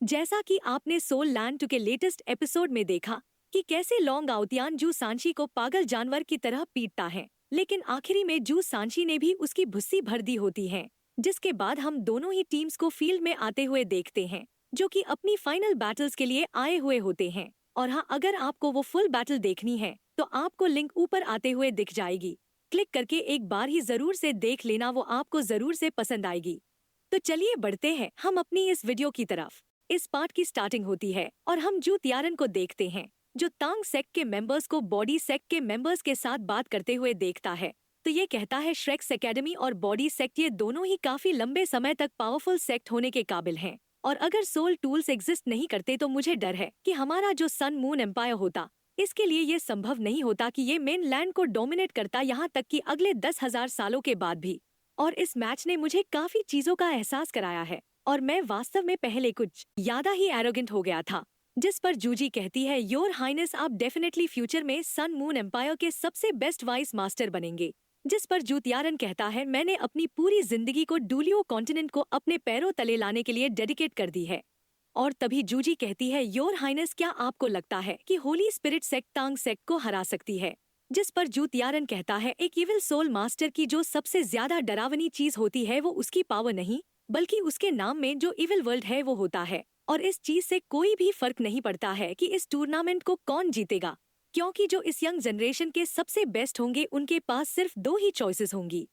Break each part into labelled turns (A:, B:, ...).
A: जैसा कि आपने सोल लैंड 2 के लेटेस्ट एपिसोड में देखा कि कैसे लोंग आउतियान जू सांची को पागल जानवर की तरह पीटता है, लेकिन आखिरी में जू सांची ने भी उसकी भुस्सी भर दी होती है। जिसके बाद हम दोनों ही टीम्स को फील्ड में आते हुए देखते हैं, जो कि अपनी फाइनल बैटल्स के लिए आए हुए होते हैं। और हाँ, अगर आपको वो फुल बैटल देखनी है तो आपको लिंक ऊपर आते हुए दिख जाएगी। क्लिक करके एक बार ही जरूर से देख लेना, वो आपको जरूर से पसंद आएगी। तो चलिए बढ़ते हैं हम अपनी इस वीडियो की तरफ। इस पार्ट की स्टार्टिंग होती है और हम जू तियारन को देखते हैं, जो तांग सेक्ट के मेंबर्स को बॉडी सेक्ट के मेंबर्स के साथ बात करते हुए देखता है। तो ये कहता है श्रेक्स एकेडमी और बॉडी सेक्ट ये दोनों ही काफी लंबे समय तक पावरफुल सेक्ट होने के काबिल हैं। और अगर सोल टूल्स एग्जिस्ट नहीं करते तो मुझे डर है कि हमारा जो सन मून एम्पायर होता, इसके लिए ये संभव नहीं होता कि ये मेन लैंड को डोमिनेट करता, यहाँ तक कि अगले 10,000 सालों के बाद भी। और इस मैच ने मुझे काफी चीजों का एहसास कराया है और मैं वास्तव में पहले कुछ ज्यादा ही एरोगेंट हो गया था। जिस पर जूजी कहती है, योर हाइनेस आप डेफिनेटली फ्यूचर में सन मून एम्पायर के सबसे बेस्ट वाइस मास्टर बनेंगे। जिस पर जू तियारन कहता है, मैंने अपनी पूरी जिंदगी को डूलियो कॉन्टिनेंट को अपने पैरों तले लाने के लिए डेडिकेट कर दी है। और तभी जूजी कहती है, योर हाइनेस क्या आपको लगता है कि होली स्पिरिट सेक्ट तांग सेक्ट को हरा सकती है? जिस पर जू तियारन कहता है, एक इविल सोल मास्टर की जो सबसे ज्यादा डरावनी चीज होती है वो उसकी पावर नहीं, बल्कि उसके नाम में जो इविल वर्ल्ड है वो होता है। और इस चीज से कोई भी फर्क नहीं पड़ता है कि इस टूर्नामेंट को कौन जीतेगा, क्योंकि जो इस यंग जनरेशन के सबसे बेस्ट होंगे उनके पास सिर्फ 2 ही चॉइसेस होंगी।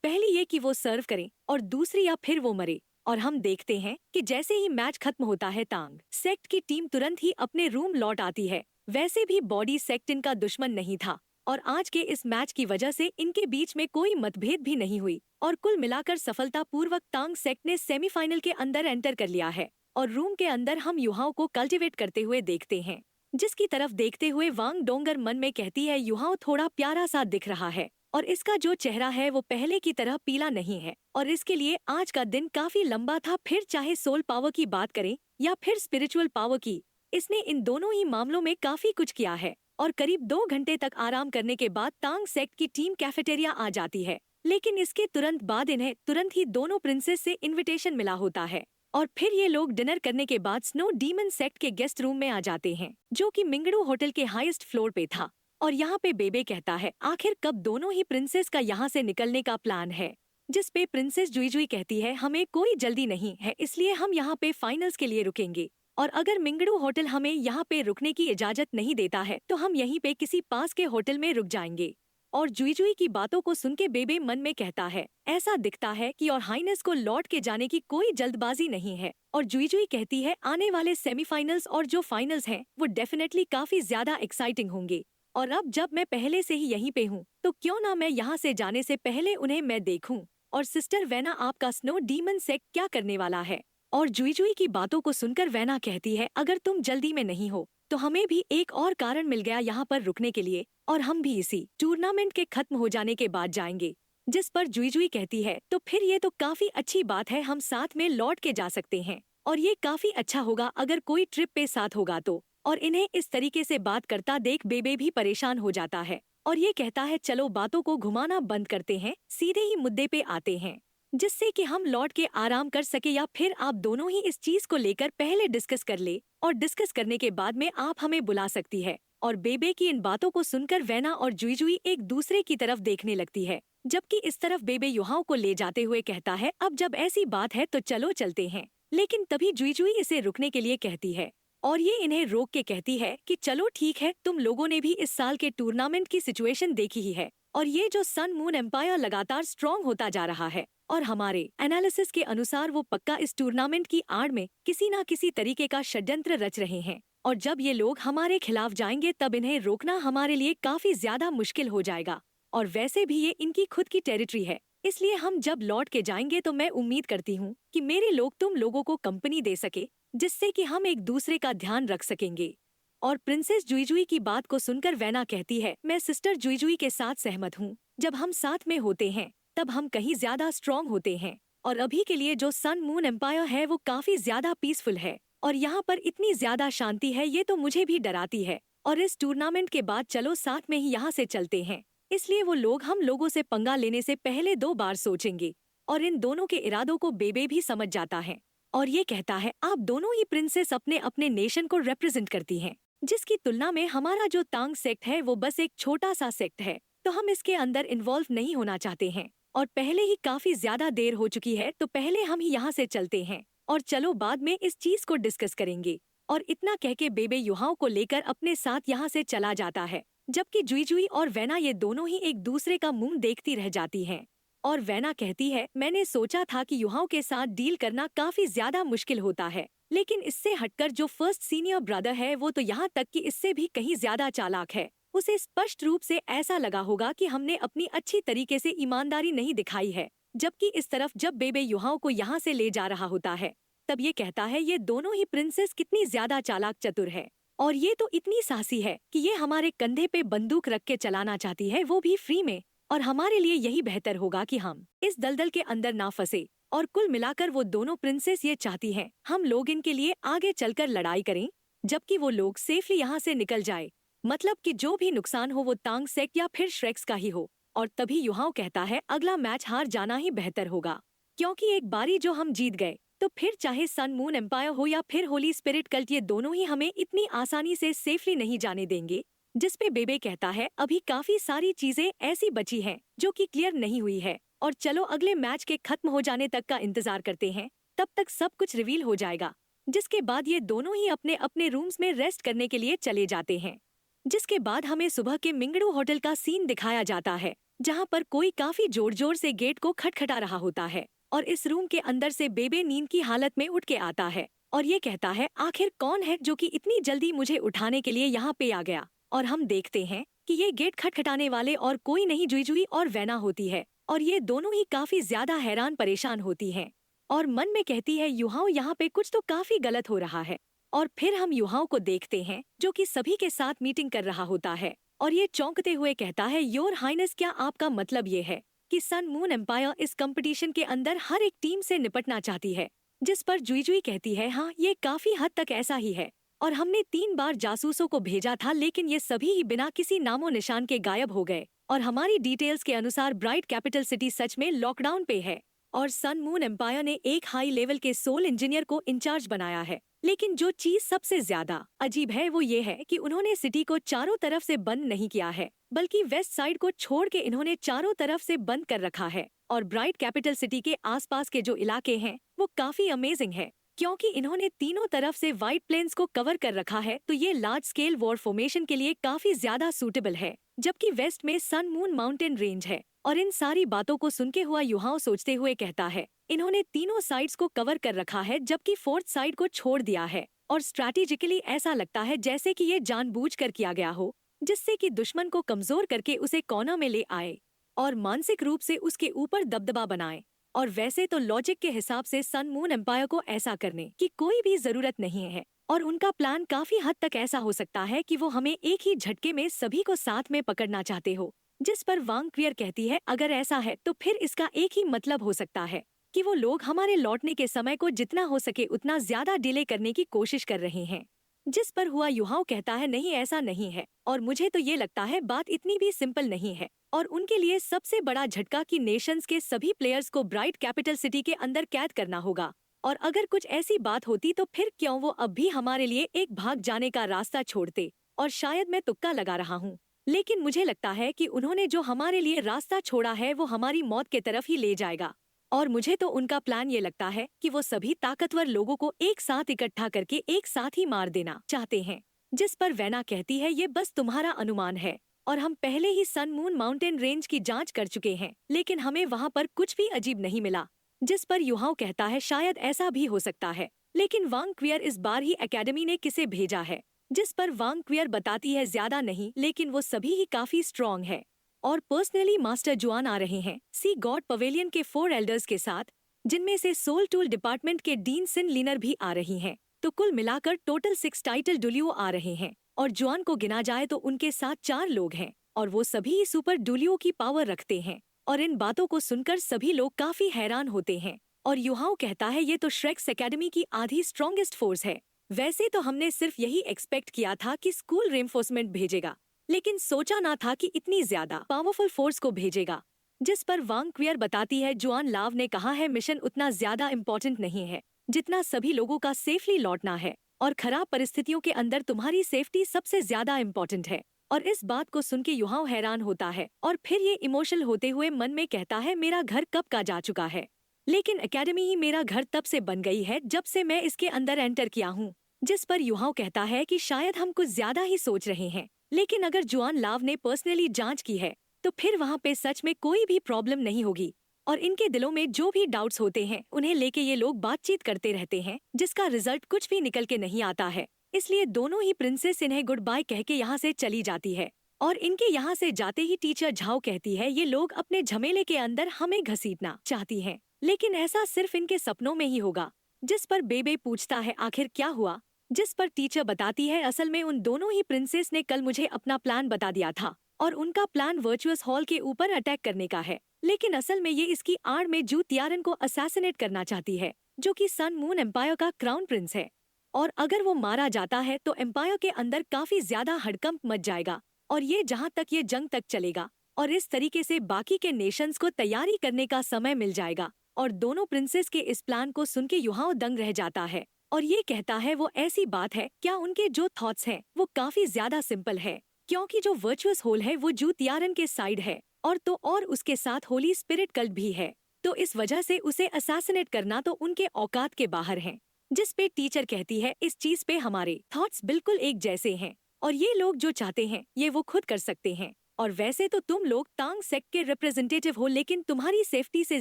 A: पहली ये कि वो सर्व करें और दूसरी या फिर वो मरे। और हम देखते हैं कि जैसे ही मैच खत्म होता है तांग सेक्ट की टीम तुरंत ही अपने रूम लौट आती है। वैसे भी बॉडी सेक्ट इनका दुश्मन नहीं था और आज के इस मैच की वजह से इनके बीच में कोई मतभेद भी नहीं हुई और कुल मिलाकर सफलतापूर्वक तांग सेक्ट ने सेमीफाइनल के अंदर एंटर कर लिया है। और रूम के अंदर हम युहाओं को कल्टिवेट करते हुए देखते हैं, जिसकी तरफ देखते हुए वांग डोंगर मन में कहती है, युहाओं थोड़ा प्यारा सा दिख रहा है और इसका जो चेहरा है वो पहले की तरह पीला नहीं है और इसके लिए आज का दिन काफी लंबा था। फिर चाहे सोल पावर की बात करें या फिर स्पिरिचुअल पावर की, इसने इन दोनों ही मामलों में काफी कुछ किया है। और करीब 2 घंटे तक आराम करने के बाद तांग सेक्ट की टीम कैफेटेरिया आ जाती है, लेकिन इसके तुरंत बाद इन्हें तुरंत ही दोनों प्रिंसेस से इनविटेशन मिला होता है। और फिर ये लोग डिनर करने के बाद स्नो डीमन सेक्ट के गेस्ट रूम में आ जाते हैं, जो कि मिंगड़ू होटल के हाईएस्ट फ्लोर पे था। और यहाँ पे बेबे कहता है, आखिर कब दोनों ही प्रिंसेस का यहाँ से निकलने का प्लान है? जिस पे प्रिंसेस जुई जुई कहती है, हमें कोई जल्दी नहीं है, इसलिए हम यहाँ पे फाइनल्स के लिए रुकेंगे और अगर मिंगड़ू होटल हमें यहाँ पे रुकने की इजाजत नहीं देता है तो हम यहीं पे किसी पास के होटल में रुक जाएंगे। और जुई जुई की बातों को सुन के बेबे मन में कहता है, ऐसा दिखता है कि और हाइनेस को लौट के जाने की कोई जल्दबाजी नहीं है। और जुई जुई कहती है, आने वाले सेमीफाइनल्स और जो फाइनल्स हैं वो डेफिनेटली काफी ज्यादा एक्साइटिंग होंगे और अब जब मैं पहले से ही यहीं पे हूँ तो क्यों ना मैं यहाँ से जाने से पहले उन्हें मैं देखूं। और सिस्टर वैना, आपका स्नो डीमन सेक्ट क्या करने वाला है? और जुई जुई की बातों को सुनकर वैना कहती है, अगर तुम जल्दी में नहीं हो तो हमें भी एक और कारण मिल गया यहाँ पर रुकने के लिए और हम भी इसी टूर्नामेंट के खत्म हो जाने के बाद जाएंगे। जिस पर जुई जुई कहती है, तो फिर ये तो काफी अच्छी बात है, हम साथ में लौट के जा सकते हैं और ये काफी अच्छा होगा अगर कोई ट्रिप पे साथ होगा तो। और इन्हें इस तरीके से बात करता देख बेबे भी परेशान हो जाता है और ये कहता है, चलो बातों को घुमाना बंद करते हैं, सीधे ही मुद्दे पे आते हैं, जिससे कि हम लौट के आराम कर सके या फिर आप दोनों ही इस चीज को लेकर पहले डिस्कस कर ले और डिस्कस करने के बाद में आप हमें बुला सकती है। और बेबे की इन बातों को सुनकर वैना और जुई जुई एक दूसरे की तरफ देखने लगती है, जबकि इस तरफ बेबे युहाओं को ले जाते हुए कहता है, अब जब ऐसी बात है तो चलो चलते हैं। लेकिन तभी जुई जुई इसे रुकने के लिए कहती है और ये इन्हें रोक के कहती है कि चलो ठीक है, तुम लोगों ने भी इस साल के टूर्नामेंट की सिचुएशन देखी ही है और ये जो सन मून एम्पायर लगातार स्ट्रॉन्ग होता जा रहा है और हमारे एनालिसिस के अनुसार वो पक्का इस टूर्नामेंट की आड़ में किसी न किसी तरीके का षड्यंत्र रच रहे हैं और जब ये लोग हमारे खिलाफ जाएंगे तब इन्हें रोकना हमारे लिए काफी ज्यादा मुश्किल हो जाएगा। और वैसे भी ये इनकी खुद की टेरिटरी है, इसलिए हम जब लौट के जाएंगे तो मैं उम्मीद करती हूँ कि मेरे लोग तुम लोगों को कंपनी दे सके, जिससे कि हम एक दूसरे का ध्यान रख सकेंगे। और प्रिंसेस जुई जुई की बात को सुनकर वैना कहती है, मैं सिस्टर जुई जुई के साथ सहमत हूँ, जब हम साथ में होते हैं तब हम कहीं ज्यादा स्ट्रॉन्ग होते हैं और अभी के लिए जो सन मून एम्पायर है वो काफी ज्यादा पीसफुल है और यहाँ पर इतनी ज्यादा शांति है, ये तो मुझे भी डराती है। और इस टूर्नामेंट के बाद चलो साथ में ही यहाँ से चलते हैं, इसलिए वो लोग हम लोगों से पंगा लेने से पहले 2 बार सोचेंगे। और इन दोनों के इरादों को बेबे भी समझ जाता है और ये कहता है आप दोनों ही प्रिंसेस अपने अपने नेशन को रिप्रेजेंट करती हैं, जिसकी तुलना में हमारा जो तांग सेक्ट है वो बस एक छोटा सा सेक्ट है, तो हम इसके अंदर इन्वॉल्व नहीं होना चाहते हैं। और पहले ही काफी ज्यादा देर हो चुकी है, तो पहले हम ही यहाँ से चलते हैं और चलो बाद में इस चीज को डिस्कस करेंगे। और इतना कह के बेबे युहाओं को लेकर अपने साथ यहाँ से चला जाता है, जबकि जुई जुई और वैना ये दोनों ही एक दूसरे का मुंह देखती रह जाती हैं। और वैना कहती है मैंने सोचा था कि युहाओं के साथ डील करना काफी ज्यादा मुश्किल होता है, लेकिन इससे हटकर जो फर्स्ट सीनियर ब्रदर है वो तो यहाँ तक कि इससे भी कहीं ज्यादा चालाक है। उसे स्पष्ट रूप से ऐसा लगा होगा कि हमने अपनी अच्छी तरीके से ईमानदारी नहीं दिखाई है, जबकि इस तरफ जब बेबे युहाओं को यहाँ से ले जा रहा होता है तब ये कहता है ये दोनों ही प्रिंसेस कितनी ज्यादा चालाक चतुर है, और ये तो इतनी साहसी है कि ये हमारे कंधे पे बंदूक रख के चलाना चाहती है, वो भी फ्री में। और हमारे लिए यही बेहतर होगा कि हम इस दलदल के अंदर ना फंसे। और कुल मिलाकर वो दोनों प्रिंसेस ये चाहती हैं हम लोग इनके लिए आगे चलकर लड़ाई करें, जबकि वो लोग सेफली यहाँ से निकल जाए। मतलब कि जो भी नुकसान हो वो तांग सेक्ट या फिर श्रेक्स का ही हो। और तभी युहाओ कहता है अगला मैच हार जाना ही बेहतर होगा, क्योंकि एक बारी जो हम जीत गए तो फिर चाहे सन मून एम्पायर हो या फिर होली स्पिरिट कल्ट, ये दोनों ही हमें इतनी आसानी से सेफली नहीं जाने देंगे। जिस पे बेबे कहता है अभी काफी सारी चीजें ऐसी बची हैं जो कि क्लियर नहीं हुई है, और चलो अगले मैच के खत्म हो जाने तक का इंतजार करते हैं, तब तक सब कुछ रिवील हो जाएगा। जिसके बाद ये दोनों ही अपने अपने रूम्स में रेस्ट करने के लिए चले जाते हैं। जिसके बाद हमें सुबह के मिंगड़ू होटल का सीन दिखाया जाता है, जहाँ पर कोई काफी जोर जोर से गेट को खटखटा रहा होता है, और इस रूम के अंदर से बेबे नींद की हालत में उठ के आता है और ये कहता है आखिर कौन है जो कि इतनी जल्दी मुझे उठाने के लिए यहाँ पे आ गया। और हम देखते हैं कि ये गेट खटखटाने वाले और कोई नहीं जुई जुई और वैना होती है, और ये दोनों ही काफी ज्यादा हैरान परेशान होती हैं और मन में कहती है युहाओ यहाँ पे कुछ तो काफी गलत हो रहा है। और फिर हम युहाओ को देखते हैं जो कि सभी के साथ मीटिंग कर रहा होता है, और ये चौंकते हुए कहता है योर हाइनेस क्या आपका मतलब ये है कि सन मून एम्पायर इस कंपटीशन के अंदर हर एक टीम से निपटना चाहती है। जिस पर जुई जुई कहती है हाँ ये काफी हद तक ऐसा ही है, और हमने 3 बार जासूसों को भेजा था लेकिन ये सभी ही बिना किसी नामो निशान के गायब हो गए, और हमारी डिटेल्स के अनुसार ब्राइट कैपिटल सिटी सच में लॉकडाउन पे है, और सन मून एम्पायर ने एक हाई लेवल के सोल इंजीनियर को इंचार्ज बनाया है। लेकिन जो चीज सबसे ज्यादा अजीब है वो ये है कि उन्होंने सिटी को चारों तरफ से बंद नहीं किया है, बल्कि वेस्ट साइड को छोड़ के इन्होंने चारों तरफ से बंद कर रखा है। और ब्राइट कैपिटल सिटी के आसपास के जो इलाके हैं वो काफी अमेजिंग है, क्योंकि इन्होंने तीनों तरफ से व्हाइट प्लेन्स को कवर कर रखा है, तो ये लार्ज स्केल वॉर फॉर्मेशन के लिए काफी ज्यादा सूटेबल है। जबकि वेस्ट में सन मून माउंटेन रेंज है। और इन सारी बातों को सुनके हुआ युहाओ सोचते हुए कहता है इन्होंने तीनों साइड्स को कवर कर रखा है जबकि फोर्थ साइड को छोड़ दिया है, और स्ट्रैटेजिकली ऐसा लगता है जैसे कि ये जानबूझकर किया गया हो, जिससे कि दुश्मन को कमजोर करके उसे कोना में ले आए और मानसिक रूप से उसके ऊपर दबदबा बनाए। और वैसे तो लॉजिक के हिसाब से सन मून एम्पायर को ऐसा करने की कोई भी जरूरत नहीं है, और उनका प्लान काफी हद तक ऐसा हो सकता है कि वो हमें एक ही झटके में सभी को साथ में पकड़ना चाहते हो। जिस पर वांग क्वियर कहती है अगर ऐसा है तो फिर इसका एक ही मतलब हो सकता है कि वो लोग हमारे लौटने के समय को जितना हो सके उतना ज्यादा डिले करने की कोशिश कर रहे हैं। जिस पर हुआ युहाओ कहता है नहीं ऐसा नहीं है, और मुझे तो ये लगता है बात इतनी भी सिंपल नहीं है, और उनके लिए सबसे बड़ा झटका कि नेशंस के सभी प्लेयर्स को ब्राइट कैपिटल सिटी के अंदर कैद करना होगा। और अगर कुछ ऐसी बात होती तो फिर क्यों वो अब भी हमारे लिए एक भाग जाने का रास्ता छोड़ते। और शायद मैं तुक्का लगा रहा हूँ, लेकिन मुझे लगता है कि उन्होंने जो हमारे लिए रास्ता छोड़ा है वो हमारी मौत के तरफ ही ले जाएगा। और मुझे तो उनका प्लान ये लगता है कि वो सभी ताकतवर लोगों को एक साथ इकट्ठा करके एक साथ ही मार देना चाहते हैं। जिस पर वैना कहती है ये बस तुम्हारा अनुमान है, और हम पहले ही सन मून माउंटेन रेंज की जांच कर चुके हैं, लेकिन हमें वहाँ पर कुछ भी अजीब नहीं मिला। जिस पर युहाओ कहता है शायद ऐसा भी हो सकता है, लेकिन वांग क्वियर इस बार ही एकेडमी ने किसे भेजा है। जिस पर वांग क्वियर बताती है ज्यादा नहीं, लेकिन वो सभी ही काफी स्ट्रॉन्ग है। और पर्सनली मास्टर जुआन आ रहे हैं सी गॉड पवेलियन के 4 एल्डर्स के साथ, जिनमें से सोल टूल डिपार्टमेंट के डीन सिन लीनर भी आ रही हैं। तो कुल मिलाकर टोटल 6 टाइटल डुलियो आ रहे हैं, और जुआन को गिना जाए तो उनके साथ 4 लोग हैं, और वो सभी सुपर डुलियो की पावर रखते हैं। और इन बातों को सुनकर सभी लोग काफी हैरान होते हैं, और युहाओ कहता है ये तो श्रेक्स एकेडमी की आधी स्ट्रॉन्गेस्ट फोर्स है। वैसे तो हमने सिर्फ यही एक्सपेक्ट किया था कि स्कूल रेनफोर्समेंट भेजेगा, लेकिन सोचा ना था कि इतनी ज्यादा पावरफुल फोर्स को भेजेगा। जिस पर वांग क्वियर बताती है जुआन लाव ने कहा है मिशन उतना ज्यादा इम्पोर्टेंट नहीं है, जितना सभी लोगों का सेफली लौटना है, और खराब परिस्थितियों के अंदर तुम्हारी सेफ्टी सबसे ज्यादा इम्पोर्टेंट है। और इस बात को सुन के युहाओ हैरान होता है और फिर ये इमोशनल होते हुए मन में कहता है, मेरा घर कब का जा चुका है, लेकिन एकेडमी ही मेरा घर तब से बन गई है जब से मैं इसके अंदर एंटर किया हूँ। जिस पर युहाओ कहता है कि शायद हम कुछ ज्यादा ही सोच रहे हैं, लेकिन अगर जुआन लाव ने पर्सनली जांच की है तो फिर वहाँ पे सच में कोई भी प्रॉब्लम नहीं होगी। और इनके दिलों में जो भी डाउट्स होते हैं उन्हें लेके ये लोग बातचीत करते रहते हैं, जिसका रिजल्ट कुछ भी निकल के नहीं आता है। इसलिए दोनों ही प्रिंसेस इन्हें गुड बाय कह के यहाँ से चली जाती है। और इनके यहाँ से जाते ही टीचर झाओ कहती है, ये लोग अपने झमेले के अंदर हमें घसीटना चाहती हैं, लेकिन ऐसा सिर्फ इनके सपनों में ही होगा। जिस पर बेबे पूछता है आखिर क्या हुआ, जिस पर टीचर बताती है, असल में उन दोनों ही प्रिंसेस ने कल मुझे अपना प्लान बता दिया था और उनका प्लान वर्चुअस हॉल के ऊपर अटैक करने का है, लेकिन असल में ये इसकी आड़ में जू तियारन को असैसिनेट करना चाहती है, जो कि सन मून एम्पायर का क्राउन प्रिंस है। और अगर वो मारा जाता है तो एम्पायर के अंदर काफी ज्यादा हड़कंप मच जाएगा और ये जहाँ तक ये जंग तक चलेगा, और इस तरीके से बाकी के नेशंस को तैयारी करने का समय मिल जाएगा। और दोनों प्रिंसेस के इस प्लान को सुन के युहाओ दंग रह जाता है और ये कहता है वो ऐसी बात है क्या, उनके जो थॉट्स हैं वो काफी ज्यादा सिंपल है, क्योंकि जो वर्चुअस होल है वो जू तियारन के साइड है और उसके साथ होली स्पिरिट कल्ट भी है, तो इस वजह से उसे असैसिनेट करना तो उनके औकात के बाहर है। जिस पे टीचर कहती है, इस चीज पे हमारे थॉट्स बिल्कुल एक जैसे हैं और ये लोग जो चाहते हैं ये वो खुद कर सकते हैं। और वैसे तो तुम लोग तांग सेक्ट के रिप्रेजेंटेटिव हो, लेकिन तुम्हारी सेफ्टी से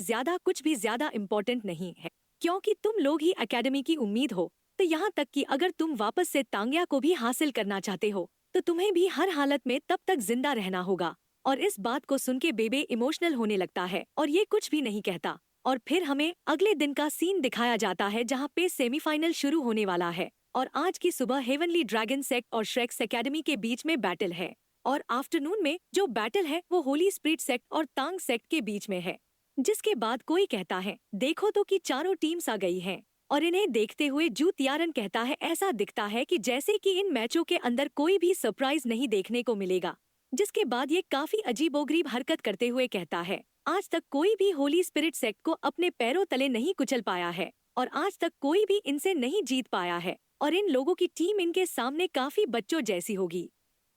A: ज्यादा कुछ भी ज्यादा इम्पोर्टेंट नहीं है, क्योंकि तुम लोग ही एकेडमी की उम्मीद हो। तो यहाँ तक कि अगर तुम वापस से तांग्या को भी हासिल करना चाहते हो तो तुम्हें भी हर हालत में तब तक जिंदा रहना होगा। और इस बात को सुन के बेबे इमोशनल होने लगता है और ये कुछ भी नहीं कहता। और फिर हमें अगले दिन का सीन दिखाया जाता है जहाँ पे सेमीफाइनल शुरू होने वाला है और आज की सुबह हेवनली ड्रैगन सेक्ट और श्रेक्स एकेडमी के बीच में बैटल है। और आफ्टरनून में जो बैटल है वो होली स्पिरिट सेक्ट और तांग सेक्ट के बीच में है। जिसके बाद कोई कहता है, देखो तो कि चारों टीम्स आ गई हैं। और इन्हें देखते हुए जू तियारन कहता है, ऐसा दिखता है कि जैसे कि इन मैचों के अंदर कोई भी सरप्राइज नहीं देखने को मिलेगा। जिसके बाद ये काफी अजीबोगरीब हरकत करते हुए कहता है, आज तक कोई भी होली स्पिरिट सेक्ट को अपने पैरों तले नहीं कुचल पाया है और आज तक कोई भी इनसे नहीं जीत पाया है और इन लोगों की टीम इनके सामने काफी बच्चों जैसी होगी।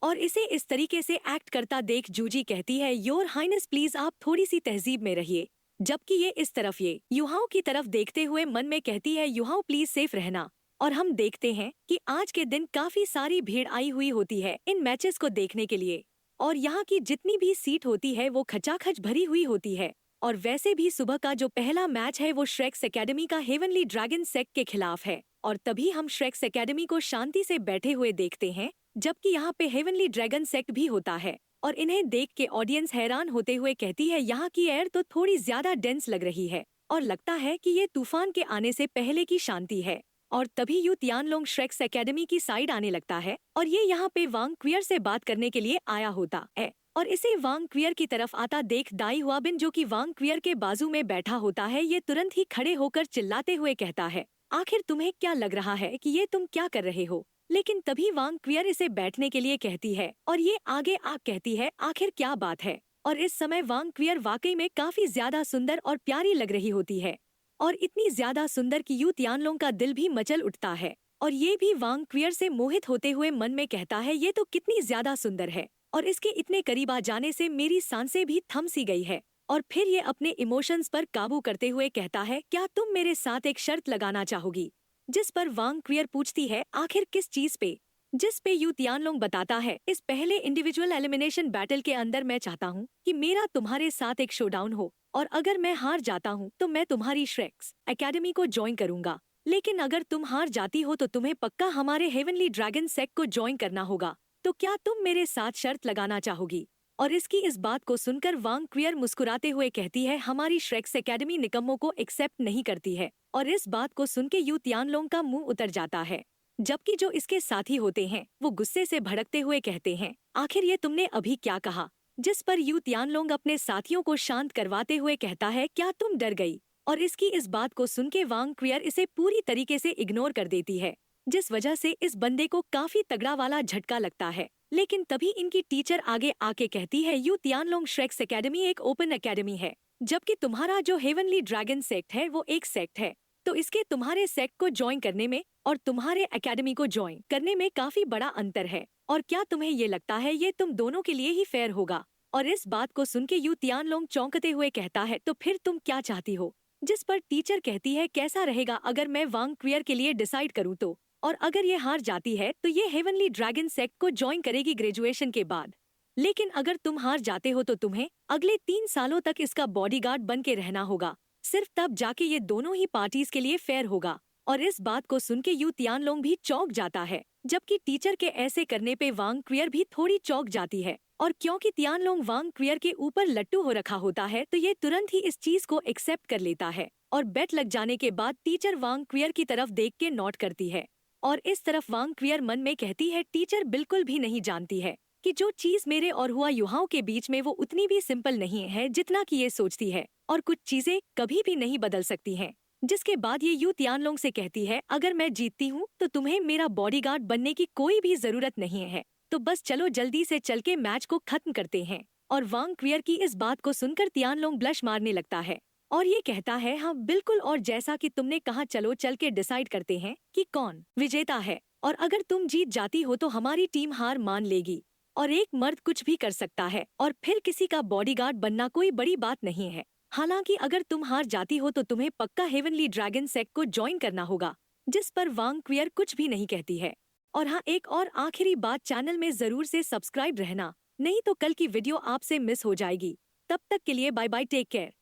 A: और इसे इस तरीके से एक्ट करता देख जूजी कहती है, योर हाइनेस प्लीज आप थोड़ी सी तहजीब में रहिए। जबकि ये इस तरफ ये युहाओ की तरफ देखते हुए मन में कहती है, युहाओ प्लीज सेफ रहना। और हम देखते हैं कि आज के दिन काफी सारी भीड़ आई हुई होती है इन मैचेस को देखने के लिए और यहाँ की जितनी भी सीट होती है वो खचाखच भरी हुई होती है। और वैसे भी सुबह का जो पहला मैच है वो श्रेक्स एकेडमी का हेवनली ड्रैगन सेक्ट के खिलाफ है और तभी हम श्रेक्स एकेडमी को शांति से बैठे हुए देखते हैं, जबकि यहाँ पे हेवनली ड्रैगन सेक्ट भी होता है। और इन्हें देख के ऑडियंस हैरान होते हुए कहती है, यहाँ की एयर तो थोड़ी ज्यादा डेंस लग रही है और लगता है कि ये तूफान के आने से पहले की शांति है। और तभी यू तियानलोंग श्रेक्स एकेडमी की साइड आने लगता है और ये यहाँ पे वांग क्वियर से बात करने के लिए आया होता है और इसे वांग क्वियर की तरफ आता देख दाई हुआबिन, जो कि वांग क्वियर के बाजू में बैठा होता है, ये तुरंत ही खड़े होकर चिल्लाते हुए कहता है, आखिर तुम्हें क्या लग रहा है कि ये तुम क्या कर रहे हो। लेकिन तभी वांग क्वियर इसे बैठने के लिए कहती है और ये आगे आ कहती है, आखिर क्या बात है। और इस समय वांग क्वियर वाकई में काफी ज्यादा सुंदर और प्यारी लग रही होती है और इतनी ज्यादा सुंदर कि यू तियानलोंग का दिल भी मचल उठता है और ये भी वांग क्वियर से मोहित होते हुए मन में कहता है, ये तो कितनी ज्यादा सुंदर है और इसके इतने करीब आ जाने से मेरी सांसें भी थम सी गई है। और फिर ये अपने इमोशंस पर काबू करते हुए कहता है, क्या तुम मेरे साथ एक शर्त लगाना चाहोगी। जिस पर वांग क्वियर पूछती है, आखिर किस चीज पे। जिस पे यू तियानलोंग बताता है, इस पहले इंडिविजुअल एलिमिनेशन बैटल के अंदर मैं चाहता हूँ कि मेरा तुम्हारे साथ एक शोडाउन हो और अगर मैं हार जाता हूँ तो मैं तुम्हारी श्रेक्स एकेडमी को ज्वाइन करूंगा, लेकिन अगर तुम हार जाती हो तो तुम्हें पक्का हमारे हेवनली ड्रैगन सेक्ट को ज्वाइन करना होगा। तो क्या तुम मेरे साथ शर्त लगाना चाहोगी। और इसकी इस बात को सुनकर वांग क्वियर मुस्कुराते हुए कहती है, हमारी श्रेक्स एकेडमी निकम्मों को एक्सेप्ट नहीं करती है। और इस बात को सुन के यू तियानलोंग का मुंह उतर जाता है, जबकि जो इसके साथी होते हैं वो गुस्से से भड़कते हुए कहते हैं, आखिर ये तुमने अभी क्या कहा। जिस पर यू तियानलोंग अपने साथियों को शांत करवाते हुए कहता है, क्या तुम डर गई। और इसकी इस बात को सुन के वांग क्वियर इसे पूरी तरीके से इग्नोर कर देती है, जिस वजह से इस बंदे को काफी तगड़ा वाला झटका लगता है। लेकिन तभी इनकी टीचर आगे आके कहती है, यू तियानलोंग श्रेक्स एकेडमी एक ओपन एकेडमी है, जबकि तुम्हारा जो हेवनली ड्रैगन सेक्ट है वो एक सेक्ट है तो इसके तुम्हारे सेक्ट को ज्वाइन करने में और तुम्हारे एकेडमी को ज्वाइन करने में काफी बड़ा अंतर है। और क्या तुम्हें ये लगता है ये तुम दोनों के लिए ही फेयर होगा? और इस बात को सुन के यू तियानलोंग चौंकते हुए कहता है, तो फिर तुम क्या चाहती हो? जिस पर टीचर कहती है, कैसा रहेगा अगर मैं वांग क्वियर के लिए डिसाइड करूँ तो? और अगर ये हार जाती है तो ये हेवनली ड्रैगन सेक्ट को ज्वाइन करेगी ग्रेजुएशन के बाद। लेकिन अगर तुम हार जाते हो तो तुम्हें अगले 3 सालों तक इसका बॉडीगार्ड बन के रहना होगा। सिर्फ तब जाके ये दोनों ही पार्टीज के लिए फेयर होगा। और इस बात को सुन के यू तियानलोंग भी चौंक जाता है, जबकि टीचर के ऐसे करने पे वांग क्वियर भी थोड़ी चौंक जाती है। और क्योंकि तियानलोंग वांग क्वियर के ऊपर लट्टू हो रखा होता है तो ये तुरंत ही इस चीज को एक्सेप्ट कर लेता है। और बेट लग जाने के बाद टीचर वांग क्वियर की तरफ देख के नोट करती है। और इस तरफ वांग क्वियर मन में कहती है, टीचर बिल्कुल भी नहीं जानती है कि जो चीज मेरे और हुआ युहाओं के बीच में वो उतनी भी सिंपल नहीं है जितना कि ये सोचती है। और कुछ चीजें कभी भी नहीं बदल सकती हैं। जिसके बाद ये यू तियानलोंग से कहती है, अगर मैं जीतती हूँ तो तुम्हें मेरा बॉडीगार्ड बनने की कोई भी जरूरत नहीं है। तो बस चलो जल्दी से चल के मैच को खत्म करते हैं। और वांग क्वियर की इस बात को सुनकर तियानलोंग ब्लश मारने लगता है और ये कहता है, हाँ बिल्कुल, और जैसा कि तुमने कहा चलो चल के डिसाइड करते हैं कि कौन विजेता है। और अगर तुम जीत जाती हो तो हमारी टीम हार मान लेगी और एक मर्द कुछ भी कर सकता है और फिर किसी का बॉडीगार्ड बनना कोई बड़ी बात नहीं है। हालांकि अगर तुम हार जाती हो तो तुम्हें पक्का हेवनली ड्रैगन सेक्ट को ज्वाइन करना होगा। जिस पर वांग क्वियर कुछ भी नहीं कहती है। और हाँ, एक और आखिरी बात, चैनल में जरूर से सब्सक्राइब रहना, नहीं तो कल की वीडियो आपसे मिस हो जाएगी। तब तक के लिए बाय बाय, टेक केयर।